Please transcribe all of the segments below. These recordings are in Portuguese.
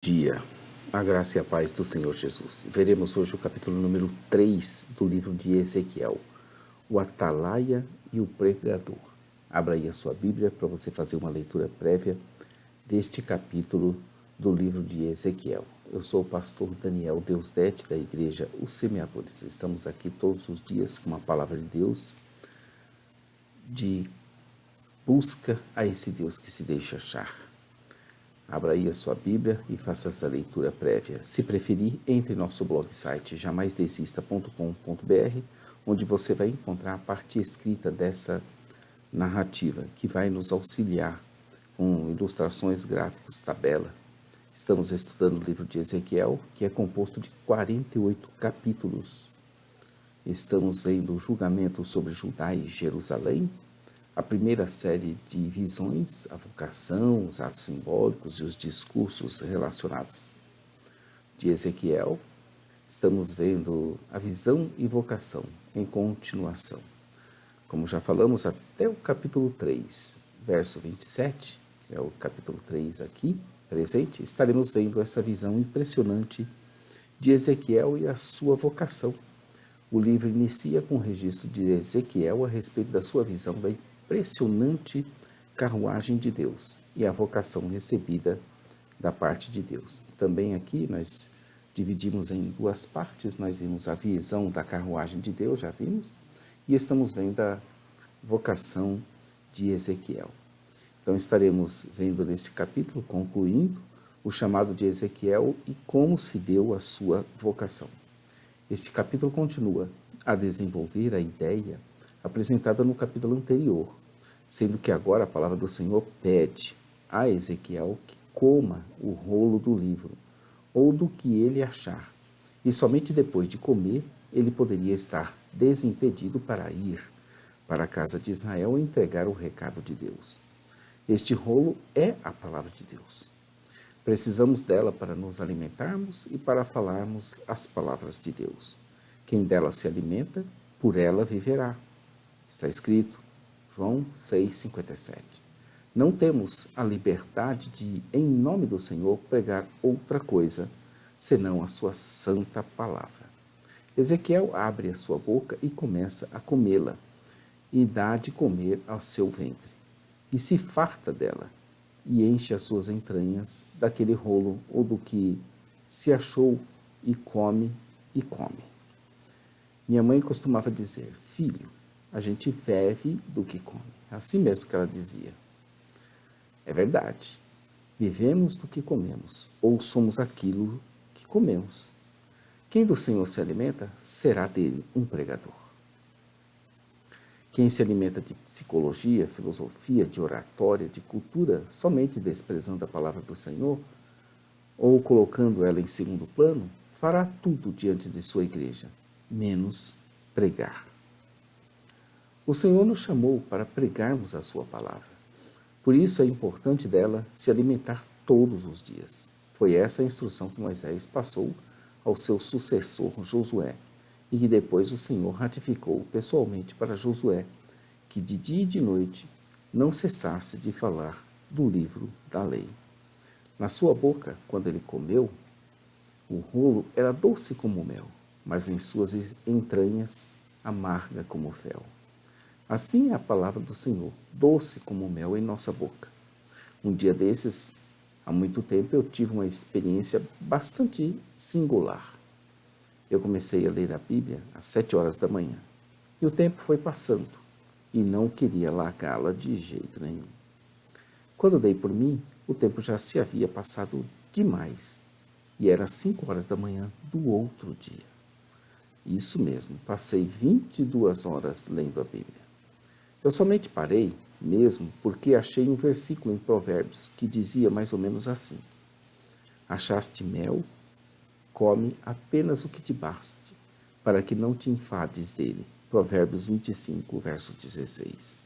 Dia, a graça e a paz do Senhor Jesus. Veremos hoje o capítulo número 3 do livro de Ezequiel, o Atalaia e o Pregador. Abra aí a sua Bíblia para você fazer uma leitura prévia deste capítulo do livro de Ezequiel. Eu sou o pastor Daniel Deusdete da igreja Os Semeadores. Estamos aqui todos os dias com uma palavra de Deus, de busca a esse Deus que se deixa achar. Abra aí a sua Bíblia e faça essa leitura prévia. Se preferir, entre em nosso blog site jamaisdesista.com.br, onde você vai encontrar a parte escrita dessa narrativa, que vai nos auxiliar com ilustrações, gráficos, tabela. Estamos estudando o livro de Ezequiel, que é composto de 48 capítulos. Estamos vendo o julgamento sobre Judá e Jerusalém, a primeira série de visões, a vocação, os atos simbólicos e os discursos relacionados de Ezequiel. Estamos vendo a visão e vocação em continuação. Como já falamos, até o capítulo 3, verso 27, que é o capítulo 3 aqui presente, estaremos vendo essa visão impressionante de Ezequiel e a sua vocação. O livro inicia com o registro de Ezequiel a respeito da sua visão da impressionante carruagem de Deus e a vocação recebida da parte de Deus. Também aqui nós dividimos em duas partes, nós vimos a visão da carruagem de Deus, já vimos, e estamos vendo a vocação de Ezequiel. Então estaremos vendo nesse capítulo, concluindo, o chamado de Ezequiel e como se deu a sua vocação. Este capítulo continua a desenvolver a ideia apresentada no capítulo anterior, sendo que agora a palavra do Senhor pede a Ezequiel que coma o rolo do livro, ou do que ele achar, e somente depois de comer ele poderia estar desimpedido para ir para a casa de Israel e entregar o recado de Deus. Este rolo é a palavra de Deus. Precisamos dela para nos alimentarmos e para falarmos as palavras de Deus. Quem dela se alimenta, por ela viverá. Está escrito, João 6,57. Não temos a liberdade de, em nome do Senhor, pregar outra coisa, senão a sua santa palavra. Ezequiel abre a sua boca e começa a comê-la, e dá de comer ao seu ventre, e se farta dela, e enche as suas entranhas daquele rolo ou do que se achou, e come, e come. Minha mãe costumava dizer, filho, a gente vive do que come. Assim mesmo que ela dizia. É verdade. Vivemos do que comemos, ou somos aquilo que comemos. Quem do Senhor se alimenta, será dele um pregador. Quem se alimenta de psicologia, filosofia, de oratória, de cultura, somente desprezando a palavra do Senhor, ou colocando ela em segundo plano, fará tudo diante de sua igreja, menos pregar. O Senhor nos chamou para pregarmos a sua palavra. Por isso é importante dela se alimentar todos os dias. Foi essa a instrução que Moisés passou ao seu sucessor Josué, e que depois o Senhor ratificou pessoalmente para Josué, que de dia e de noite não cessasse de falar do livro da lei. Na sua boca, quando ele comeu, o rolo era doce como mel, mas em suas entranhas amarga como fel. Assim é a palavra do Senhor, doce como mel em nossa boca. Um dia desses, há muito tempo, eu tive uma experiência bastante singular. Eu comecei a ler a Bíblia às 7 horas da manhã, e o tempo foi passando, e não queria largá-la de jeito nenhum. Quando dei por mim, o tempo já se havia passado demais, e era 5 horas da manhã do outro dia. Isso mesmo, passei 22 horas lendo a Bíblia. Eu somente parei, mesmo, porque achei um versículo em Provérbios que dizia mais ou menos assim: achaste mel, come apenas o que te baste, para que não te enfades dele. Provérbios 25, verso 16.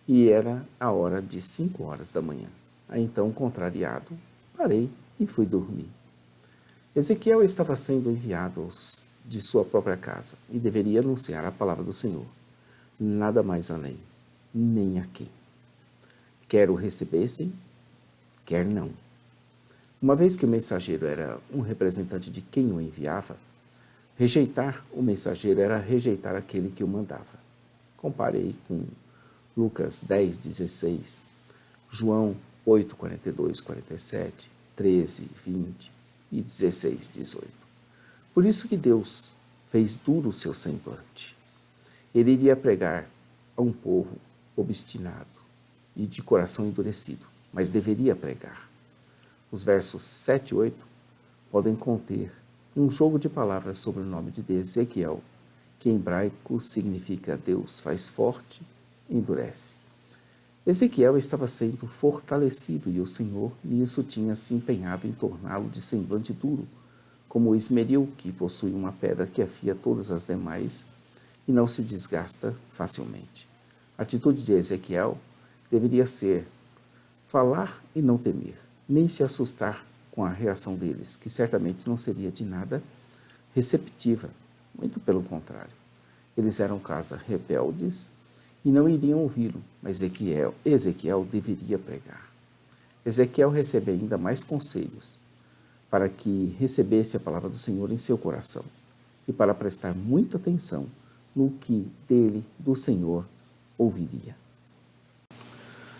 E era a hora de 5 horas da manhã. Aí então, contrariado, parei e fui dormir. Ezequiel estava sendo enviado de sua própria casa e deveria anunciar a palavra do Senhor. Nada mais além, nem aqui. Quer o recebessem, quer não. Uma vez que o mensageiro era um representante de quem o enviava, rejeitar o mensageiro era rejeitar aquele que o mandava. Compare aí com Lucas 10, 16, João 8, 42, 47, 13, 20 e 16, 18. Por isso que Deus fez duro o seu semblante. Ele iria pregar a um povo obstinado e de coração endurecido, mas deveria pregar. Os versos 7 e 8 podem conter um jogo de palavras sobre o nome de Ezequiel, que em hebraico significa Deus faz forte, endurece. Ezequiel estava sendo fortalecido e o Senhor nisso tinha se empenhado em torná-lo de semblante duro, como o esmeril, que possui uma pedra que afia todas as demais e não se desgasta facilmente. A atitude de Ezequiel deveria ser falar e não temer, nem se assustar com a reação deles, que certamente não seria de nada receptiva, muito pelo contrário. Eles eram casa rebeldes e não iriam ouvi-lo, mas Ezequiel deveria pregar. Ezequiel recebe ainda mais conselhos para que recebesse a palavra do Senhor em seu coração e para prestar muita atenção no que dele, do Senhor, ouviria.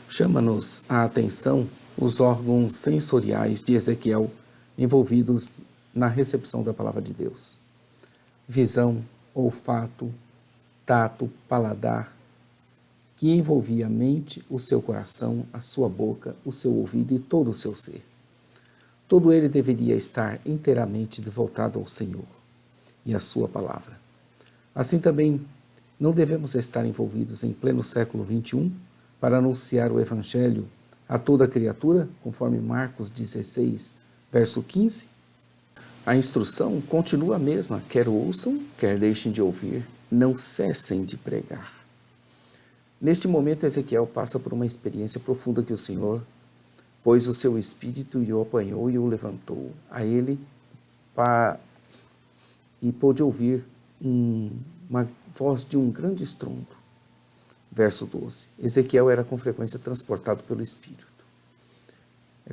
Chama-nos a atenção os órgãos sensoriais de Ezequiel envolvidos na recepção da palavra de Deus. Visão, olfato, tato, paladar, que envolvia a mente, o seu coração, a sua boca, o seu ouvido e todo o seu ser. Todo ele deveria estar inteiramente voltado ao Senhor e à sua palavra. Assim também, não devemos estar envolvidos em pleno século XXI para anunciar o Evangelho a toda criatura, conforme Marcos 16, verso 15? A instrução continua a mesma, quer ouçam, quer deixem de ouvir, não cessem de pregar. Neste momento, Ezequiel passa por uma experiência profunda que o Senhor pôs o seu espírito e o apanhou e o levantou a ele e pôde ouvir uma voz de um grande estrondo. Verso 12. Ezequiel era com frequência transportado pelo Espírito.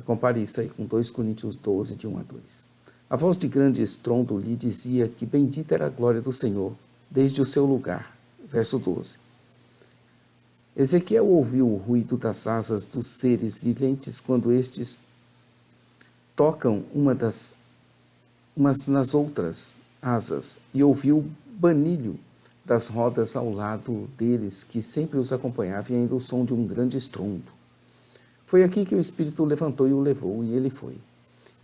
Compare isso aí com 2 Coríntios 12, de 1 a 2. A voz de grande estrondo lhe dizia que bendita era a glória do Senhor, desde o seu lugar. Verso 12. Ezequiel ouviu o ruído das asas dos seres viventes quando estes tocam umas nas outras asas e ouviu o banilho das rodas ao lado deles, que sempre os acompanhava, e ainda o som de um grande estrondo. Foi aqui que o Espírito o levantou e o levou, e ele foi.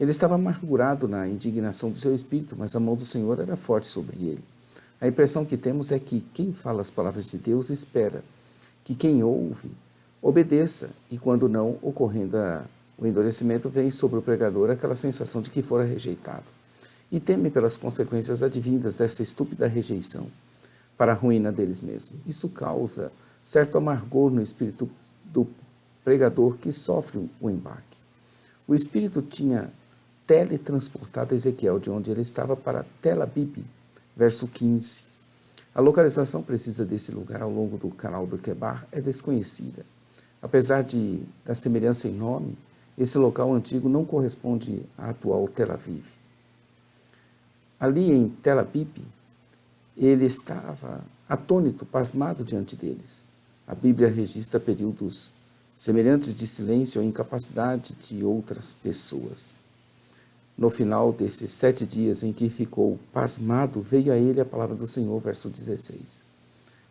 Ele estava amargurado na indignação do seu espírito, mas a mão do Senhor era forte sobre ele. A impressão que temos é que quem fala as palavras de Deus espera que quem ouve obedeça, e quando não, ocorrendo o endurecimento, vem sobre o pregador aquela sensação de que fora rejeitado, e teme pelas consequências advindas dessa estúpida rejeição, para a ruína deles mesmos. Isso causa certo amargor no espírito do pregador que sofre o embaque. O espírito tinha teletransportado Ezequiel de onde ele estava para Tel Abib, verso 15. A localização precisa desse lugar ao longo do canal do Quebar é desconhecida. Apesar da semelhança em nome, esse local antigo não corresponde à atual Tel Aviv. Ali em Tel Abib, ele estava atônito, pasmado diante deles. A Bíblia registra períodos semelhantes de silêncio ou incapacidade de outras pessoas. No final desses 7 dias em que ficou pasmado, veio a ele a palavra do Senhor, verso 16.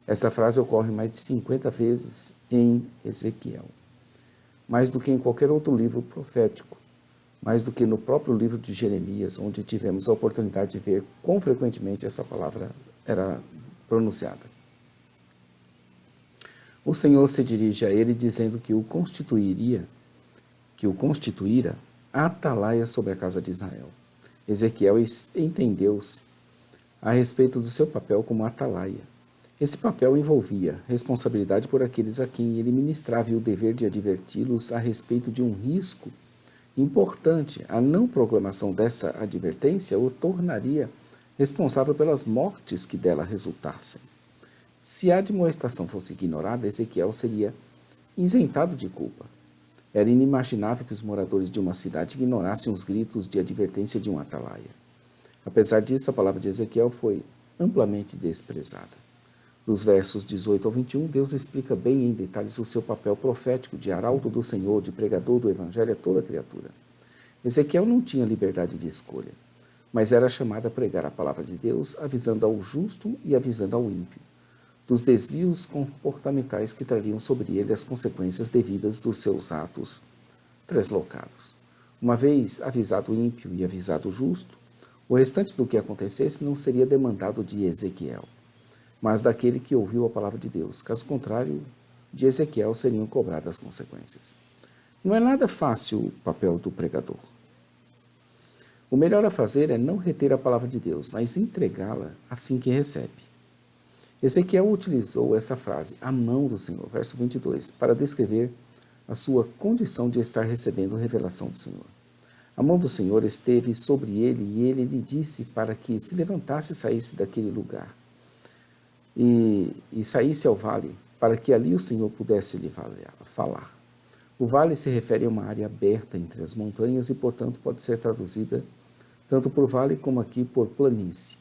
Essa frase ocorre mais de 50 vezes em Ezequiel. Mais do que em qualquer outro livro profético, mais do que no próprio livro de Jeremias, onde tivemos a oportunidade de ver quão frequentemente essa palavra era pronunciada. O Senhor se dirige a ele dizendo que o constituíra atalaia sobre a casa de Israel. Ezequiel entendeu-se a respeito do seu papel como atalaia. Esse papel envolvia responsabilidade por aqueles a quem ele ministrava e o dever de adverti-los a respeito de um risco importante. A não proclamação dessa advertência o tornaria responsável pelas mortes que dela resultassem. Se a admoestação fosse ignorada, Ezequiel seria isentado de culpa. Era inimaginável que os moradores de uma cidade ignorassem os gritos de advertência de um atalaia. Apesar disso, a palavra de Ezequiel foi amplamente desprezada. Dos versos 18 ao 21, Deus explica bem em detalhes o seu papel profético de arauto do Senhor, de pregador do Evangelho a toda criatura. Ezequiel não tinha liberdade de escolha, mas era chamado a pregar a palavra de Deus, avisando ao justo e avisando ao ímpio, dos desvios comportamentais que trariam sobre ele as consequências devidas dos seus atos treslocados. Uma vez avisado o ímpio e avisado o justo, o restante do que acontecesse não seria demandado de Ezequiel, mas daquele que ouviu a palavra de Deus. Caso contrário, de Ezequiel seriam cobradas as consequências. Não é nada fácil o papel do pregador. O melhor a fazer é não reter a palavra de Deus, mas entregá-la assim que recebe. Ezequiel utilizou essa frase, a mão do Senhor, verso 22, para descrever a sua condição de estar recebendo revelação do Senhor. A mão do Senhor esteve sobre ele e ele lhe disse para que se levantasse e saísse daquele lugar e saísse ao vale, para que ali o Senhor pudesse lhe falar. O vale se refere a uma área aberta entre as montanhas e, portanto, pode ser traduzida tanto por vale como aqui por planície.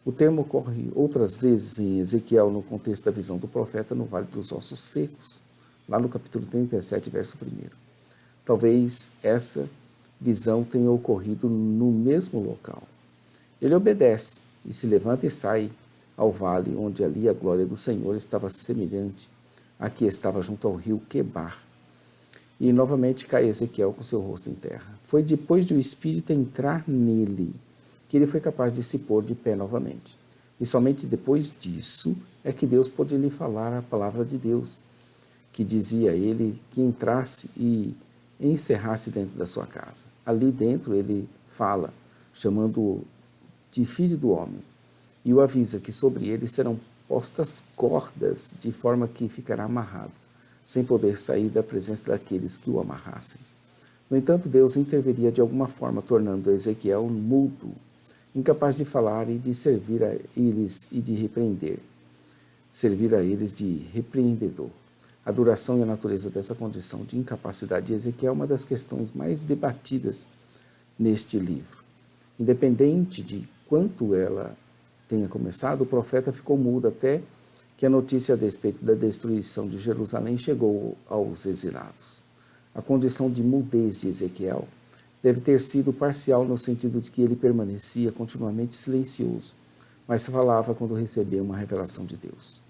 O termo ocorre outras vezes em Ezequiel no contexto da visão do profeta no Vale dos Ossos Secos, lá no capítulo 37, verso 1. Talvez essa visão tenha ocorrido no mesmo local. Ele obedece e se levanta e sai ao vale, onde ali a glória do Senhor estava semelhante à que estava junto ao rio Quebar. E novamente cai Ezequiel com seu rosto em terra. Foi depois de o Espírito entrar nele que ele foi capaz de se pôr de pé novamente. E somente depois disso é que Deus pôde lhe falar a palavra de Deus, que dizia a ele que entrasse e encerrasse dentro da sua casa. Ali dentro ele fala, chamando-o de filho do homem, e o avisa que sobre ele serão postas cordas, de forma que ficará amarrado, sem poder sair da presença daqueles que o amarrassem. No entanto, Deus interveria de alguma forma, tornando Ezequiel mudo, incapaz de falar e de servir a eles e de repreender. Servir a eles de repreendedor. A duração e a natureza dessa condição de incapacidade de Ezequiel é uma das questões mais debatidas neste livro. Independente de quanto ela tenha começado, o profeta ficou mudo até que a notícia a despeito da destruição de Jerusalém chegou aos exilados. A condição de mudez de Ezequiel deve ter sido parcial no sentido de que ele permanecia continuamente silencioso, mas falava quando recebia uma revelação de Deus.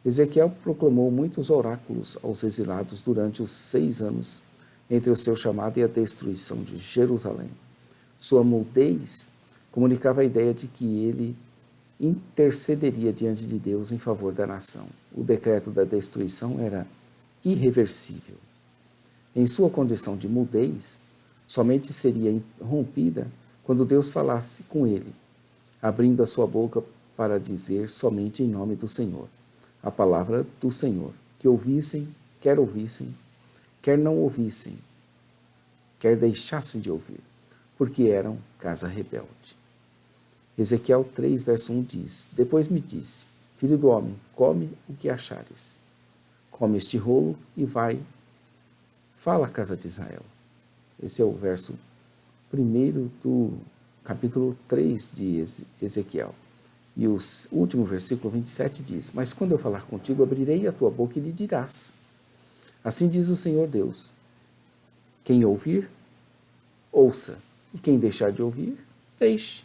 Ezequiel proclamou muitos oráculos aos exilados durante os 6 anos entre o seu chamado e a destruição de Jerusalém. Sua mudez comunicava a ideia de que ele intercederia diante de Deus em favor da nação. O decreto da destruição era irreversível. Em sua condição de mudez, somente seria rompida quando Deus falasse com ele, abrindo a sua boca para dizer somente em nome do Senhor, a palavra do Senhor, que ouvissem, quer não ouvissem, quer deixassem de ouvir, porque eram casa rebelde. Ezequiel 3, verso 1 diz, depois me disse, filho do homem, come o que achares. Come este rolo e vai, fala à casa de Israel. Esse é o verso 1 do capítulo 3 de Ezequiel. E o último versículo 27 diz, mas quando eu falar contigo, abrirei a tua boca e lhe dirás. Assim diz o Senhor Deus, quem ouvir, ouça, e quem deixar de ouvir, deixe,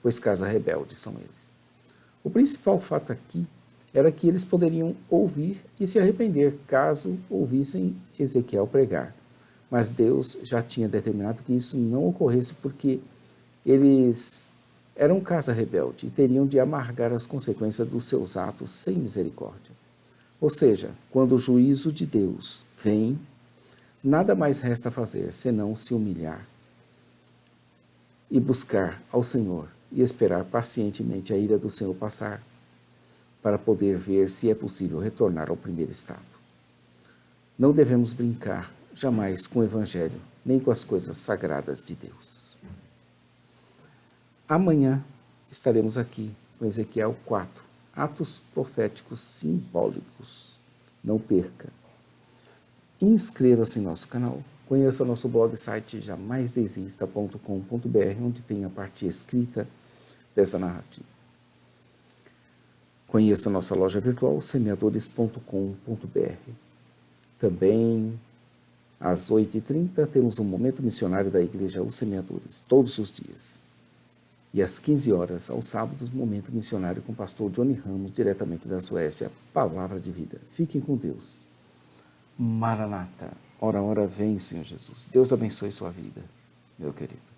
pois casa rebelde são eles. O principal fato aqui era que eles poderiam ouvir e se arrepender, caso ouvissem Ezequiel pregar. Mas Deus já tinha determinado que isso não ocorresse porque eles eram casa rebelde e teriam de amargar as consequências dos seus atos sem misericórdia. Ou seja, quando o juízo de Deus vem, nada mais resta fazer senão se humilhar e buscar ao Senhor e esperar pacientemente a ira do Senhor passar, para poder ver se é possível retornar ao primeiro estado. Não devemos brincar jamais com o Evangelho, nem com as coisas sagradas de Deus. Amanhã estaremos aqui com Ezequiel 4, atos proféticos simbólicos. Não perca. inscreva-se em nosso canal. Conheça nosso blog site jamaisdesista.com.br, onde tem a parte escrita dessa narrativa. Conheça nossa loja virtual semeadores.com.br. Também, às 8h30, temos um momento missionário da Igreja Os Semeadores, todos os dias. E às 15 horas, aos sábados, momento missionário com o pastor Johnny Ramos, diretamente da Suécia, Palavra de Vida. Fiquem com Deus. Maranata. Ora, ora, vem, Senhor Jesus. Deus abençoe sua vida, meu querido.